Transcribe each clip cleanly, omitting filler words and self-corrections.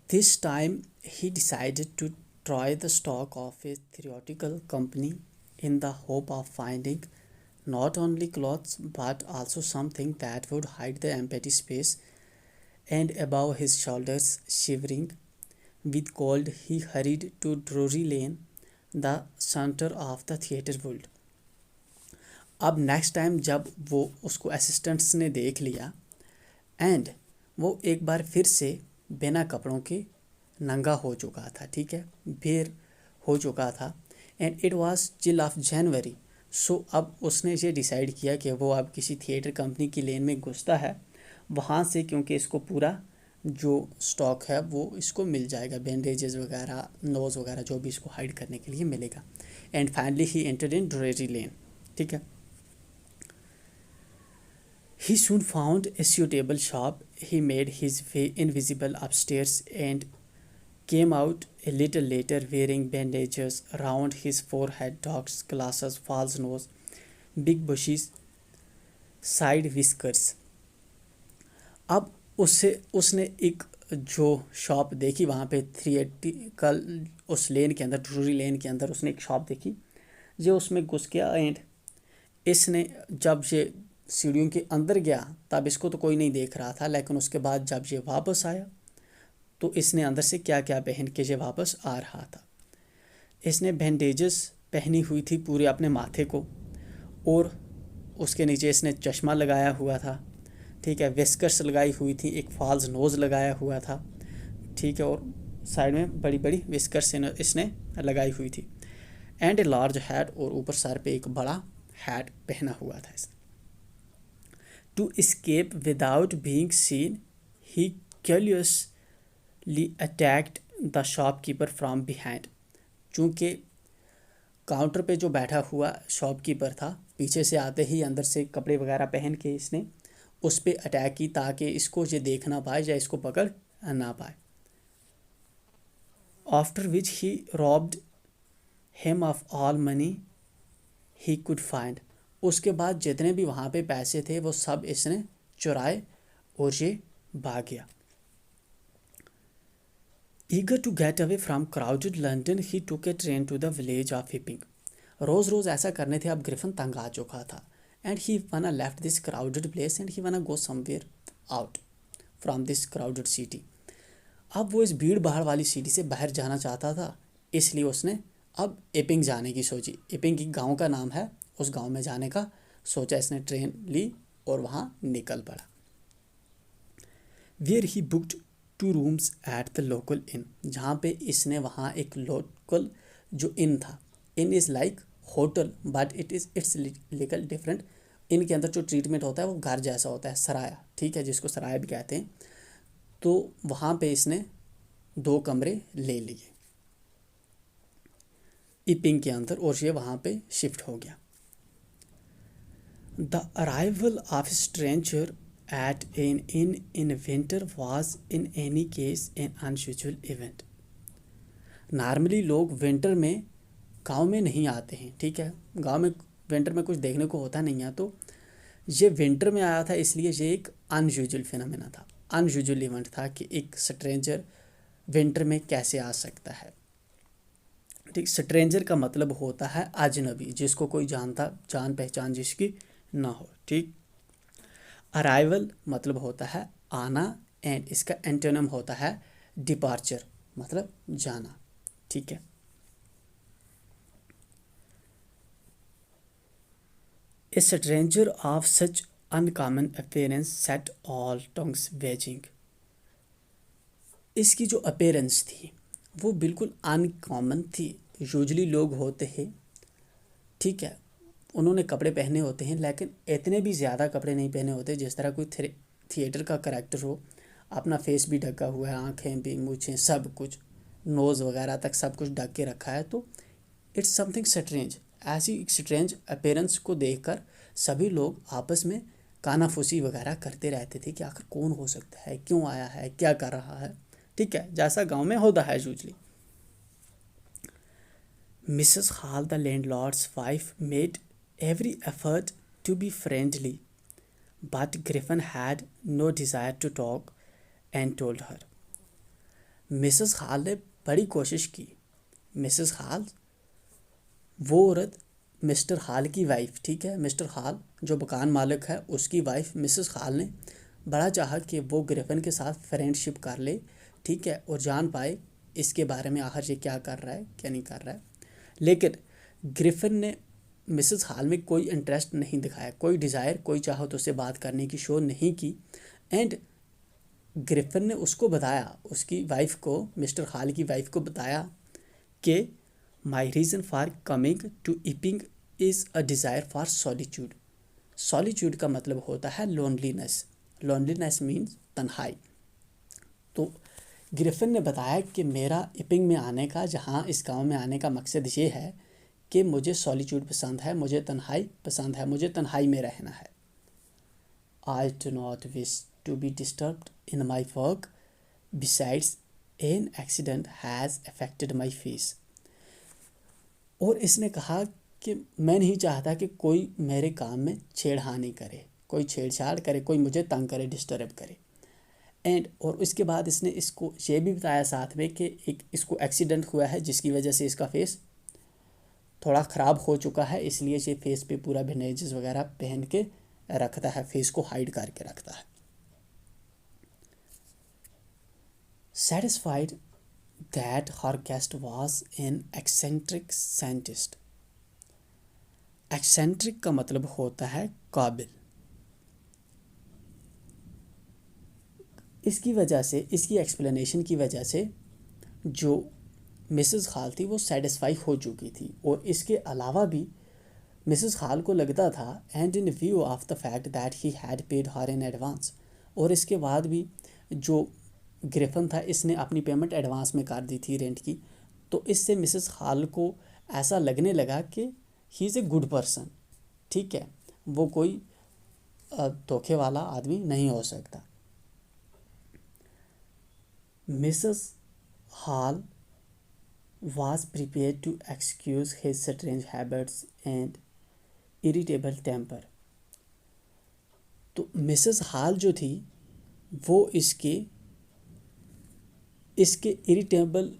This time he decided to try the stock of a theatrical company in the hope of finding not only clothes but also something that would hide the empty space and above his shoulders. Shivering with cold, he hurried to Drury Lane, the center of the theatre world. अब next time जब वो उसको assistants ने देख लिया and वो एक बार फिर से बिना कपड़ों के नंगा हो चुका था, ठीक है, बेर हो चुका था and it was chill of January. So अब उसने ये डिसाइड किया कि वो अब किसी थिएटर कंपनी की लेन में घुसता है वहाँ से, क्योंकि इसको पूरा जो स्टॉक है वो इसको मिल जाएगा, बैंडेजेस वगैरह, नोज़ वगैरह जो भी इसको हाइड करने के लिए मिलेगा। And finally he entered in Drury Lane, ठीक है। He soon found a suitable shop. He made his way invisible upstairs and came out a little later wearing bandages around his forehead, dogs, glasses, false nose, big bushes, side whiskers. अब उससे उसने एक जो shop देखी वहाँ पे theatrical, उस लेन के अंदर, ड्रूरी लेन के अंदर उसने एक शॉप देखी, जो उसमें घुस गया एंड इसने जब ये सीढ़ियों के अंदर गया तब इसको तो कोई नहीं देख रहा था, लेकिन उसके बाद जब ये वापस आया तो इसने अंदर से क्या क्या पहन के ये वापस आ रहा था। इसने बैंडेजेस पहनी हुई थी पूरे अपने माथे को और उसके नीचे इसने चश्मा लगाया हुआ था, ठीक है, विस्कर्स लगाई हुई थी, एक फॉल्स नोज़ लगाया हुआ था, ठीक है, और साइड में बड़ी बड़ी विस्कर्स इसने लगाई हुई थी एंड ए लार्ज हैट, और ऊपर सर पे एक बड़ा हैट पहना हुआ था इसने। To escape without being seen, he curiously attacked the shopkeeper from behind. चूँकि काउंटर पे जो बैठा हुआ शॉपकीपर था पीछे से आते ही अंदर से कपड़े वगैरह पहन के इसने उस पर अटैक की ताकि इसको ये देख ना पाए या इसको पकड़ ना पाए। After which he robbed him of all money he could find. उसके बाद जितने भी वहाँ पे पैसे थे वो सब इसने चुराए और ये भाग गया। Eager to get away from crowded London, he took a train to the village of Hipping. रोज़ रोज़ ऐसा करने थे, अब ग्रिफिन तंग आ चुका था and he wanna left this crowded place and he wanna go somewhere out from this crowded city. अब वो इस भीड़ भाड़ वाली सिटी से बाहर जाना चाहता था, इसलिए उसने अब इपिंग जाने की सोची। इपिंग एक गांव का नाम है, उस गांव में जाने का सोचा इसने, ट्रेन ली और वहाँ निकल पड़ा। Where he booked 2 rooms at the local inn, जहाँ पे इसने वहाँ एक लोकल जो इन था, inn is like hotel but it's little different. Inn के अंदर जो ट्रीटमेंट होता है वो घर जैसा होता है, सराया, ठीक है, जिसको सराया भी कहते हैं। तो वहाँ पे इसने 2 कमरे ले लिए इपिंग के अंदर और ये वहाँ पे शिफ्ट हो गया। The arrival of a stranger at an inn in winter was in any case an unusual event. Normally लोग विंटर में गांव में नहीं आते हैं, ठीक है, गांव में विंटर में कुछ देखने को होता नहीं है, तो ये विंटर में आया था, इसलिए ये एक अनयूजुअल फिनोमेना था, अनयूजुअल इवेंट था कि एक स्ट्रेंजर विंटर में कैसे आ सकता है। ठीक, स्ट्रेंजर का मतलब होता है अजनबी, जिसको कोई जानता, जान पहचान जिसकी ना हो, ठीक। अराइवल मतलब होता है आना एंड इसका एंटोनिम होता है डिपार्चर, मतलब जाना, ठीक है। ए stranger of such uncommon appearance set all tongues waging. इसकी जो अपीयरेंस थी वो बिल्कुल अनकॉमन थी। यूजली लोग होते हैं, ठीक है, उन्होंने कपड़े पहने होते हैं लेकिन इतने भी ज़्यादा कपड़े नहीं पहने होते जिस तरह कोई थिएटर का करैक्टर हो, अपना फेस भी ढका हुआ है, आँखें भी, मूछें, सब कुछ, नोज़ वगैरह तक सब कुछ ढक के रखा है, तो इट्स समथिंग स्ट्रेंज। ऐसी स्ट्रेंज अपीयरेंस को देखकर सभी लोग आपस में कानाफूसी वगैरह करते रहते थे कि आखिर कौन हो सकता है, क्यों आया है, क्या कर रहा है, ठीक है, जैसा गांव में होता है usually. Mrs hall the landlords wife made every effort to be friendly, but Griffin had no desire to talk and told her, Mrs Hall ने बड़ी कोशिश की। मिसेस हाल वो औरत मिस्टर हाल की वाइफ, ठीक है, मिस्टर हाल जो मकान मालिक है उसकी वाइफ मिसेस हाल ने बड़ा चाहा कि वो ग्रिफिन के साथ फ्रेंडशिप कर ले, ठीक है, और जान पाए इसके बारे में आखिर ये क्या कर रहा है क्या नहीं कर रहा है। लेकिन ग्रिफिन ने मिसेस हाल में कोई इंटरेस्ट नहीं दिखाया, कोई डिज़ायर, कोई चाहत उससे बात करने की शो नहीं की। एंड ग्रिफिन ने उसको बताया, उसकी वाइफ को, मिस्टर हाल की वाइफ को बताया कि my reason for coming to Iping is a desire for solitude. Solitude का मतलब होता है लोनलीनेस। लोनलीनेस मीन्स तन्हाई। तो ग्रिफिन ने बताया कि मेरा इपिंग में आने का, जहाँ इस गांव में आने का मकसद ये है कि मुझे सॉलिट्यूड पसंद है, मुझे तन्हाई पसंद है, मुझे तन्हाई में रहना है। I do not wish to be disturbed in my work, besides an accident has affected my face. और इसने कहा कि मैं नहीं चाहता कि कोई मेरे काम में छेड़खानी करे, कोई छेड़छाड़ करे, कोई मुझे तंग करे, डिस्टर्ब करे। एंड और उसके बाद इसने इसको ये भी बताया साथ में कि एक इसको एक्सीडेंट हुआ है जिसकी वजह से इसका फेस थोड़ा ख़राब हो चुका है, इसलिए ये फेस पे पूरा बैंडेजेस वगैरह पहन के रखता है, फेस को हाइड करके रखता है। Satisfied that her guest was an eccentric scientist. Eccentric का मतलब होता है काबिल। इसकी वजह से, इसकी एक्सप्लेनेशन की वजह से जो मिसेस खाल थी वो सेटिस्फाई हो चुकी थी। और इसके अलावा भी मिसेस खाल को लगता था, and in view of the fact that he had paid her in advance, और इसके बाद भी जो ग्रिफिन था इसने अपनी पेमेंट एडवांस में कर दी थी रेंट की, तो इससे मिसेस खाल को ऐसा लगने लगा कि he is a good person, ठीक है, वो कोई धोखे वाला आदमी नहीं हो सकता। Mrs hall was prepared to excuse his strange habits and irritable temper। तो मिसेस हाल जो थी वो इसके इरिटेबल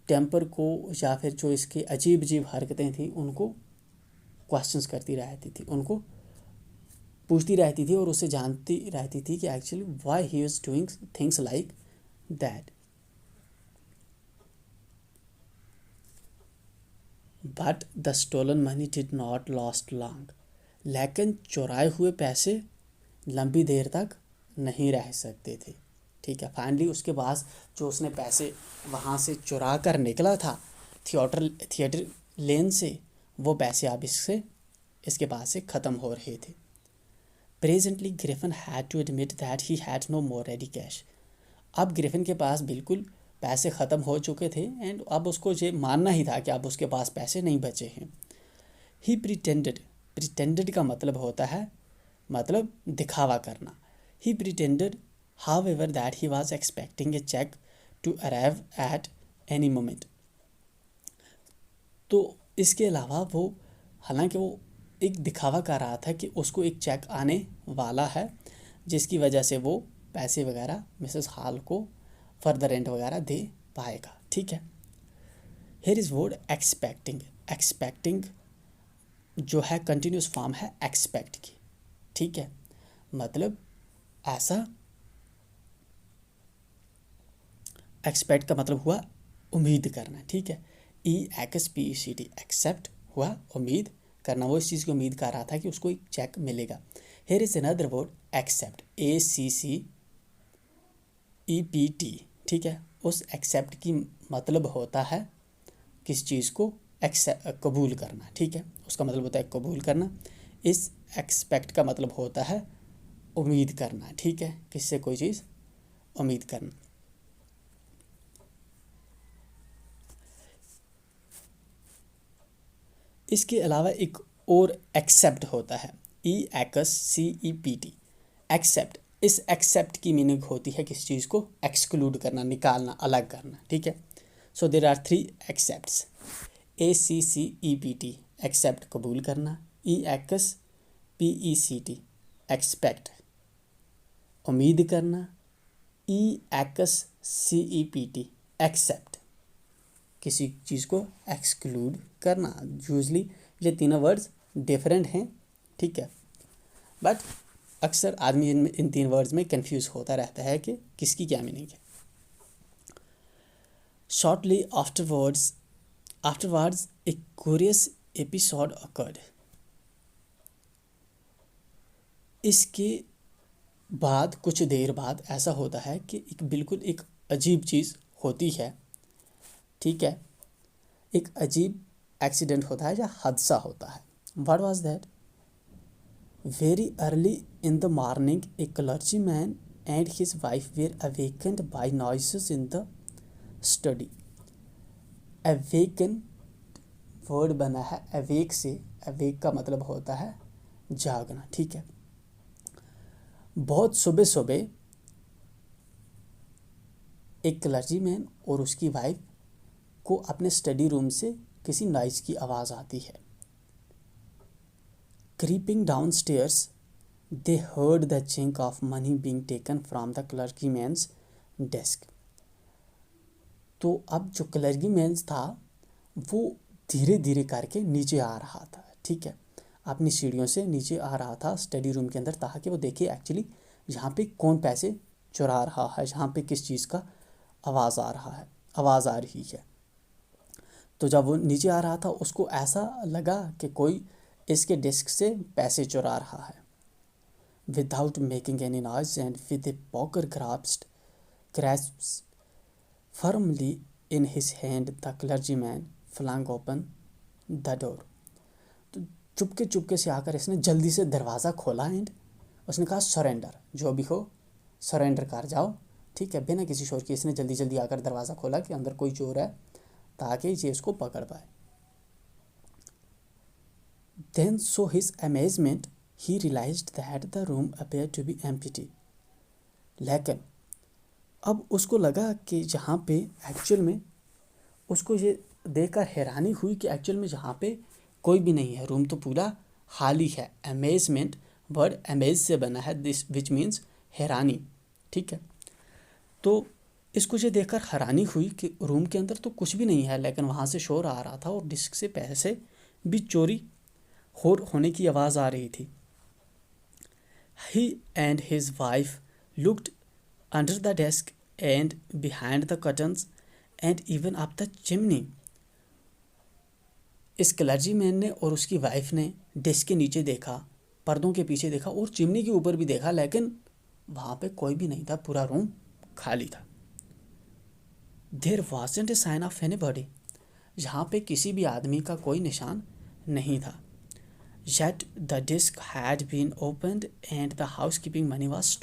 टेम्पर को, या फिर जो इसके अजीब अजीब हरकतें थी उनको क्वेश्चंस करती रहती थी, उनको पूछती रहती थी और उससे जानती रहती थी कि actually why he is doing things like that. But the stolen money did not last long. लेकिन चुराए हुए पैसे लंबी देर तक नहीं रह सकते थे, ठीक है। फाइनली उसके पास जो उसने पैसे वहाँ से चुरा कर निकला था थिएटर लेन से, वो पैसे अब इसके पास से ख़त्म हो रहे थे। Presently Griffin had to admit that he had no more ready cash. अब ग्रिफिन के पास बिल्कुल पैसे ख़त्म हो चुके थे, एंड अब उसको ये मानना ही था कि अब उसके पास पैसे नहीं बचे हैं। ही प्रिटेंडेड का मतलब होता है, मतलब दिखावा करना। ही pretended however that he was expecting a check to arrive at any moment। तो इसके अलावा वो, हालांकि वो एक दिखावा कर रहा था कि उसको एक चेक आने वाला है, जिसकी वजह से वो पैसे वगैरह मिसेस हाल को फर्दर रेंट वगैरह दे पाएगा, ठीक है। Here is word expecting. Expecting जो है कंटिन्यूस फॉर्म है एक्सपेक्ट की, ठीक है, मतलब ऐसा। एक्सपेक्ट का मतलब हुआ उम्मीद करना, ठीक है। EXPECT एक्सेप्ट हुआ उम्मीद करना, वो इस चीज़ की उम्मीद कर रहा था कि उसको एक चेक मिलेगा। Here is another word accept, ACCEPT, ठीक है। उस एक्सेप्ट की मतलब होता है किस चीज़ को कबूल करना, ठीक है, उसका मतलब होता है कबूल करना। इस एक्सपेक्ट का मतलब होता है उम्मीद करना, ठीक है, किससे कोई चीज़ उम्मीद करना। इसके अलावा एक और एक्सेप्ट होता है, EXCEPT एक्सेप्ट। इस एक्सेप्ट की मीनिंग होती है किस चीज़ को एक्सक्लूड करना, निकालना, अलग करना, ठीक है। So there are 3 accepts, ACCEPT accept कबूल करना, EXPECT एक्सपेक्ट उम्मीद करना, EXCEPT, एक्सेप्ट, किसी चीज़ को एक्सक्लूड करना। यूजली ये तीनों वर्ड्स डिफरेंट हैं, ठीक है, बट अक्सर आदमी इन तीन वर्ड्स में कंफ्यूज होता रहता है कि किसकी क्या मीनिंग है। शॉर्टली आफ्टरवर्ड्स ए क्यूरियस एपिसोड अकर्ड। इसके बाद कुछ देर बाद ऐसा होता है कि एक अजीब चीज़ होती है, ठीक है, एक अजीब एक्सीडेंट होता है या हादसा होता है। What was that? Very early in the morning a clergyman and his wife were awakened by noises in the study. Awaken word बना है अवेक से, अवेक का मतलब होता है जागना, ठीक है। बहुत सुबह सुबह एक क्लर्जीमैन और उसकी वाइफ को अपने स्टडी रूम से किसी नॉइज की आवाज़ आती है। Creeping down stairs they heard the chink of money being taken from the clergyman's desk. तो अब जो क्लर्जीमैन था वो धीरे धीरे करके नीचे आ रहा था, ठीक है, अपनी सीढ़ियों से नीचे आ रहा था स्टडी रूम के अंदर, ताकि वो देखे एक्चुअली यहाँ पे कौन पैसे चुरा रहा है, यहाँ पे किस चीज़ का आवाज़ आ रही है। तो जब वो नीचे आ रहा था उसको ऐसा लगा कि कोई इसके डेस्क से पैसे चुरा रहा है। Without making any noise and with a poker grasps firmly in his hand the clergyman flung open the door. तो चुपके से आकर इसने जल्दी से दरवाज़ा खोला एंड उसने कहा सरेंडर, जो भी हो सरेंडर कर जाओ, ठीक है। बिना किसी शोर के इसने जल्दी आकर दरवाज़ा खोला कि अंदर कोई चोर है ताकि ये इसको पकड़ पाए। Then so his amazement he realized that the room appeared to be empty। लेकिन अब उसको लगा कि जहाँ पे एक्चुअल में उसको ये देखकर हैरानी हुई कि एक्चुअल में जहाँ पे कोई भी नहीं है, रूम तो पूरा खाली है। अमेजमेंट वर्ड अमेज से बना है, दिस विच मीन्स हैरानी, ठीक है। तो इसको ये देखकर हैरानी हुई कि रूम के अंदर तो कुछ भी नहीं है, लेकिन वहाँ से शोर आ रहा था और डिस्क से पैसे भी चोरी होने की आवाज़ आ रही थी। He and his wife looked under the desk and behind the curtains and even up the chimney। इस क्लर्जीमैन ने और उसकी वाइफ ने डेस्क के नीचे देखा, पर्दों के पीछे देखा और चिमनी के ऊपर भी देखा, लेकिन वहाँ पे कोई भी नहीं था, पूरा रूम खाली था। There wasn't a sign of anybody। यहाँ पे किसी भी आदमी का कोई निशान नहीं था। Yet the desk had been opened and the housekeeping money was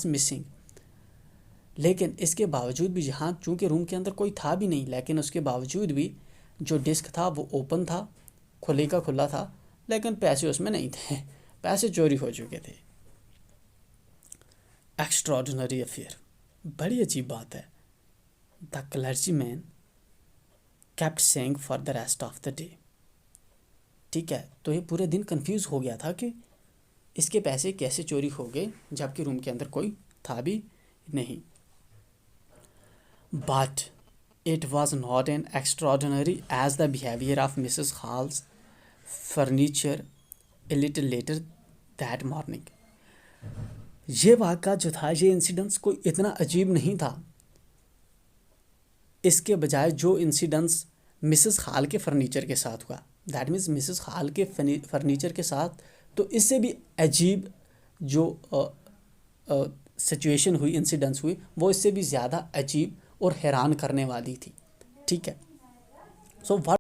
missing। लेकिन इसके बावजूद भी, जहाँ चूँकि रूम के अंदर कोई था भी नहीं, लेकिन उसके बावजूद भी जो डिस्क था वो ओपन था, खुले का खुला था, लेकिन पैसे उसमें नहीं थे, पैसे चोरी हो चुके थे। एक्स्ट्रॉर्डिनरी अफेयर, बड़ी अजीब बात है। The clergyman kept saying for the rest of the day। ठीक है, तो ये पूरे दिन कंफ्यूज हो गया था कि इसके पैसे कैसे चोरी हो गए जबकि रूम के अंदर कोई था भी नहीं। But it was not an extraordinary as the behaviour of Mrs Hall's furniture a little later that morning. ये वाक़ा जो था, ये इंसिडेंट्स कोई इतना अजीब नहीं था, इसके बजाय जो इंसिडेंट्स मिसेस हॉल के फर्नीचर के साथ हुआ, दैट मीन्स मिसेस हॉल के फर्नीचर के साथ, तो इससे भी अजीब जो सिचुएशन हुई, इंसिडेंट्स हुई, वो इससे भी ज़्यादा अजीब और हैरान करने वाली थी। ठीक है, सो